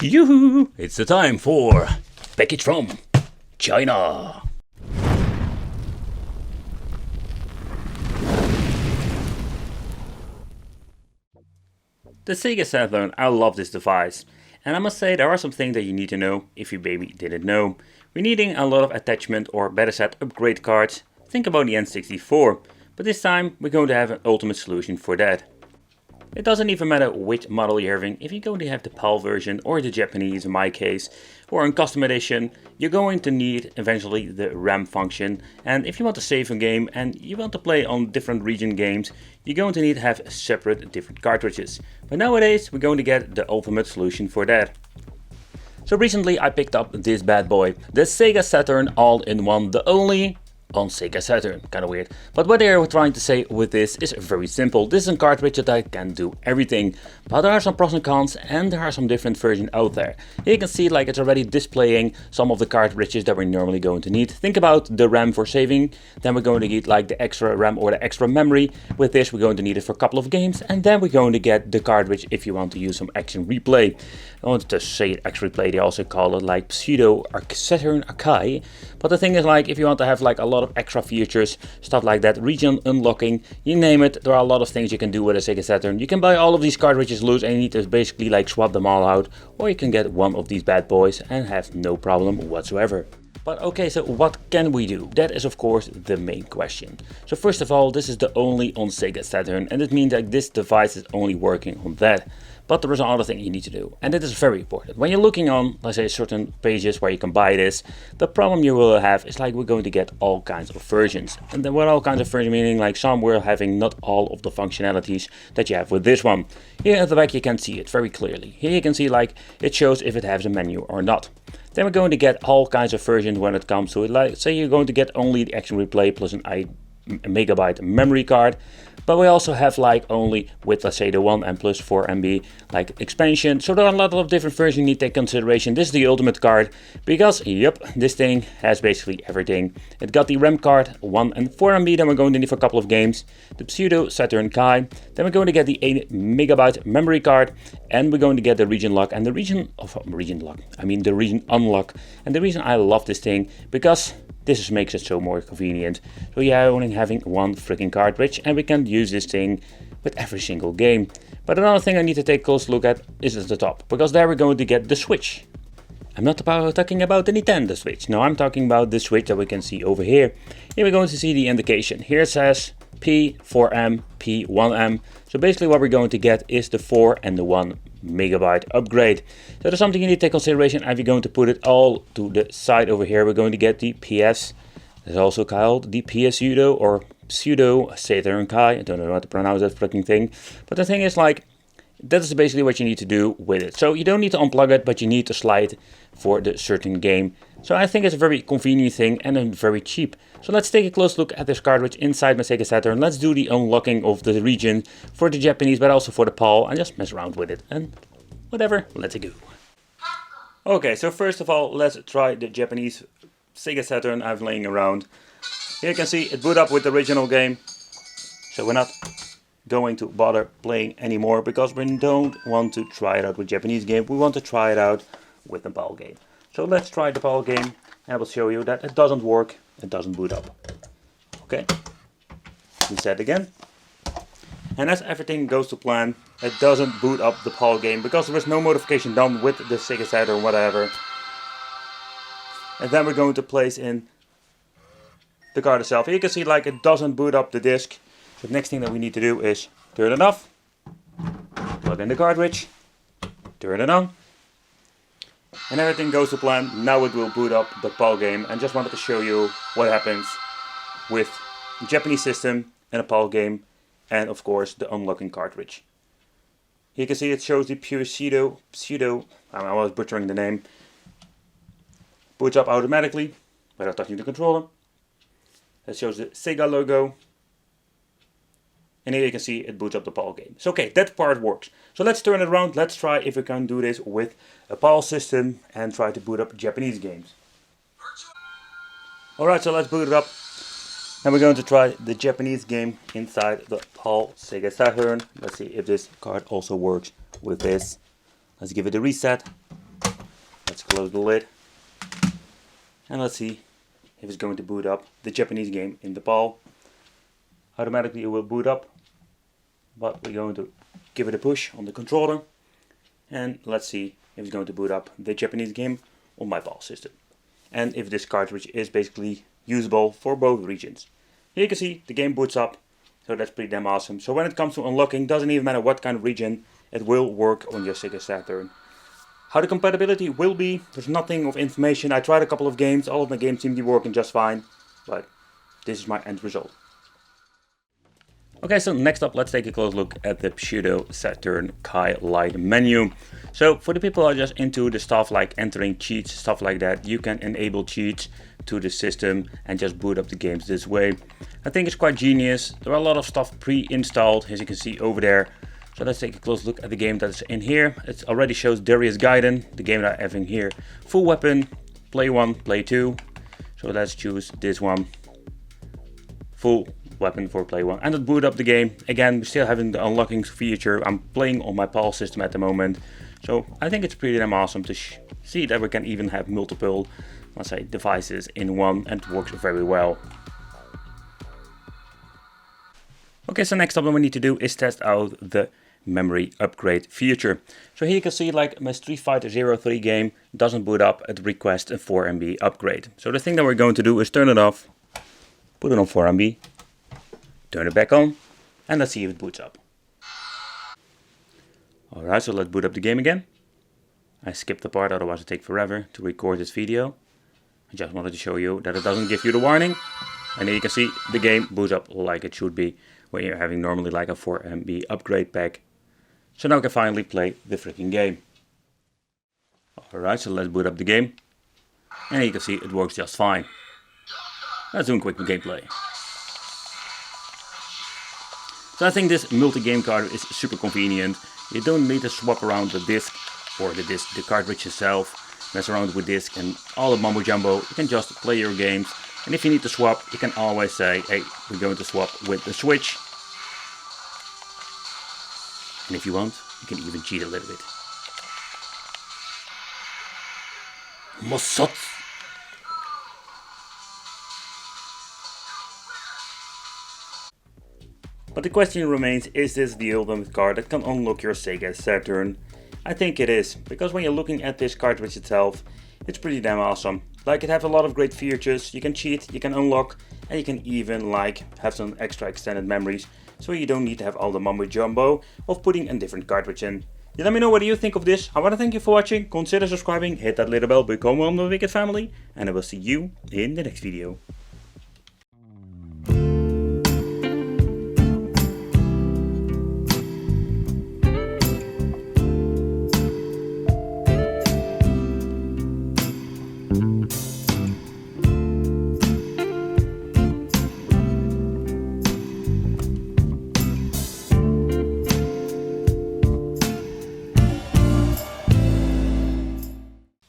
Yoo-hoo! It's the time for package from China. The Sega Saturn, I love this device. And I must say there are some things that you need to know if you maybe didn't know. We're needing a lot of attachment or better said upgrade cards. Think about the N64. But this time we're going to have an ultimate solution for that. It doesn't even matter which model you're having, if you're going to have the PAL version or the Japanese in my case, or in custom edition, you're going to need eventually the RAM function. And if you want to save a game and you want to play on different region games, you're going to need to have separate different cartridges. But nowadays we're going to get the ultimate solution for that. So recently I picked up this bad boy, the Sega Saturn all-in-one, the only on Sega Saturn. Kinda weird. But what they are trying to say with this is very simple. This is a cartridge that can do everything. But there are some pros and cons and there are some different versions out there. Here you can see like it's already displaying some of the cartridges that we're normally going to need. Think about the RAM for saving. Then we're going to get like the extra RAM or the extra memory. With this we're going to need it for a couple of games. And then we're going to get the cartridge if you want to use some action replay. I wanted to say action replay, they also call it like pseudo Saturn Archive. But the thing is like if you want to have like a lot of extra features, stuff like that, region unlocking, you name it, there are a lot of things you can do with a Sega Saturn. You can buy all of these cartridges loose and you need to basically like swap them all out, or you can get one of these bad boys and have no problem whatsoever. But okay, so what can we do? That is of course the main question. So first of all, this is the only on Sega Saturn and it means that this device is only working on that. But there is another thing you need to do, and it is very important. When you're looking on, let's say, certain pages where you can buy this, the problem you will have is like we're going to get all kinds of versions. And then what all kinds of versions meaning like some we're having not all of the functionalities that you have with this one. Here at the back you can see it very clearly. Here you can see like it shows if it has a menu or not. Then we're going to get all kinds of versions when it comes to it. Like say you're going to get only the action replay plus a megabyte memory card. But we also have like only with let's say the 1 M plus 4 MB like expansion. So there are a lot of different versions you need to take consideration. This is the ultimate card because yep, this thing has basically everything. It got the RAM card 1 and 4 MB, then we're going to need for a couple of games. The pseudo Saturn Kai. Then we're going to get the 8 megabyte memory card and we're going to get the region lock and the region unlock. And the reason I love this thing because this just makes it so more convenient. So yeah, only having one freaking cartridge and we can use this thing with every single game. But another thing I need to take a close look at is at the top, because there we're going to get the Switch. I'm not talking about the Nintendo Switch, no, I'm talking about the Switch that we can see over here. Here we're going to see the indication. Here it says P4M, P1M. So basically what we're going to get is the 4 and the 1 megabyte upgrade. So that's something you need to take consideration if you're going to put it all to the side over here. We're going to get the PS, it's also called the PS Pseudo or Pseudo Saturn Kai. I don't know how to pronounce that freaking thing. But the thing is like, that is basically what you need to do with it. So you don't need to unplug it, but you need to slide for the certain game. So I think it's a very convenient thing and very cheap. So let's take a close look at this cartridge inside my Sega Saturn. Let's do the unlocking of the region for the Japanese, but also for the PAL, and just mess around with it. And whatever, let's go. Okay, so first of all, let's try the Japanese Sega Saturn I've laying around. Here you can see it boot up with the original game. So we're not going to bother playing anymore because we don't want to try it out with Japanese game. We want to try it out with the PAL game. So let's try the PAL game and I will show you that it doesn't work. It doesn't boot up. Okay, reset again. And as everything goes to plan, it doesn't boot up the PAL game because there was no modification done with the Sega Saturn or whatever. And then we're going to place in the card itself. Here you can see like it doesn't boot up the disc. So the next thing that we need to do is turn it off, plug in the cartridge, turn it on, and everything goes to plan. Now it will boot up the PAL game, and just wanted to show you what happens with the Japanese system and a PAL game, and of course the unlocking cartridge. Here you can see it shows the pseudo, I was butchering the name, boots up automatically without touching the controller. It shows the Sega logo. And here you can see it boots up the PAL game. So okay, that part works. So let's turn it around. Let's try if we can do this with a PAL system and try to boot up Japanese games. Alright, so let's boot it up. And we're going to try the Japanese game inside the PAL Sega Saturn. Let's see if this card also works with this. Let's give it a reset. Let's close the lid. And let's see if it's going to boot up the Japanese game in the PAL. Automatically it will boot up, but we're going to give it a push on the controller. And let's see if it's going to boot up the Japanese game on my PAL system. And if this cartridge is basically usable for both regions. Here you can see the game boots up, so that's pretty damn awesome. So when it comes to unlocking, doesn't even matter what kind of region, it will work on your Sega Saturn. How the compatibility will be, there's nothing of information. I tried a couple of games, all of my games seem to be working just fine, but this is my end result. Okay, so next up, let's take a close look at the Pseudo Saturn Kai Lite menu. So for the people who are just into the stuff like entering cheats, stuff like that, you can enable cheats to the system and just boot up the games this way. I think it's quite genius. There are a lot of stuff pre-installed, as you can see over there. So let's take a close look at the game that's in here. It already shows Darius Gaiden, the game that I have in here. Full weapon, play 1, play 2. So let's choose this one. Full weapon for play 1. And it boot up the game. Again, we're still having the unlocking feature. I'm playing on my PAL system at the moment. So I think it's pretty damn awesome to see that we can even have multiple, let's say, devices in one, and it works very well. Okay, so next up what we need to do is test out the memory upgrade feature. So here you can see like my Street Fighter 03 game doesn't boot up, it requests a 4 MB upgrade. So the thing that we're going to do is turn it off, put it on 4 MB, turn it back on, and let's see if it boots up. Alright, so let's boot up the game again. I skipped the part, otherwise it takes forever to record this video. I just wanted to show you that it doesn't give you the warning. And here you can see the game boots up like it should be, when you're having normally like a 4 MB upgrade pack. So now I can finally play the freaking game. Alright, so let's boot up the game. And you can see it works just fine. Let's do a quick gameplay. So I think this multi-game card is super convenient. You don't need to swap around the disc or the cartridge itself, mess around with disc and all the mumbo jumbo. You can just play your games. And if you need to swap, you can always say, hey, we're going to swap with the Switch. And if you want, you can even cheat a little bit. Mossad! But the question remains, is this the ultimate card that can unlock your Sega Saturn? I think it is, because when you're looking at this cartridge itself, it's pretty damn awesome. Like, it has a lot of great features. You can cheat, you can unlock, and you can even like have some extra extended memories, so you don't need to have all the mumbo jumbo of putting a different cartridge in. You let me know what you think of this. I want to thank you for watching. Consider subscribing, hit that little bell, become one of the Wicked family, and I will see you in the next video.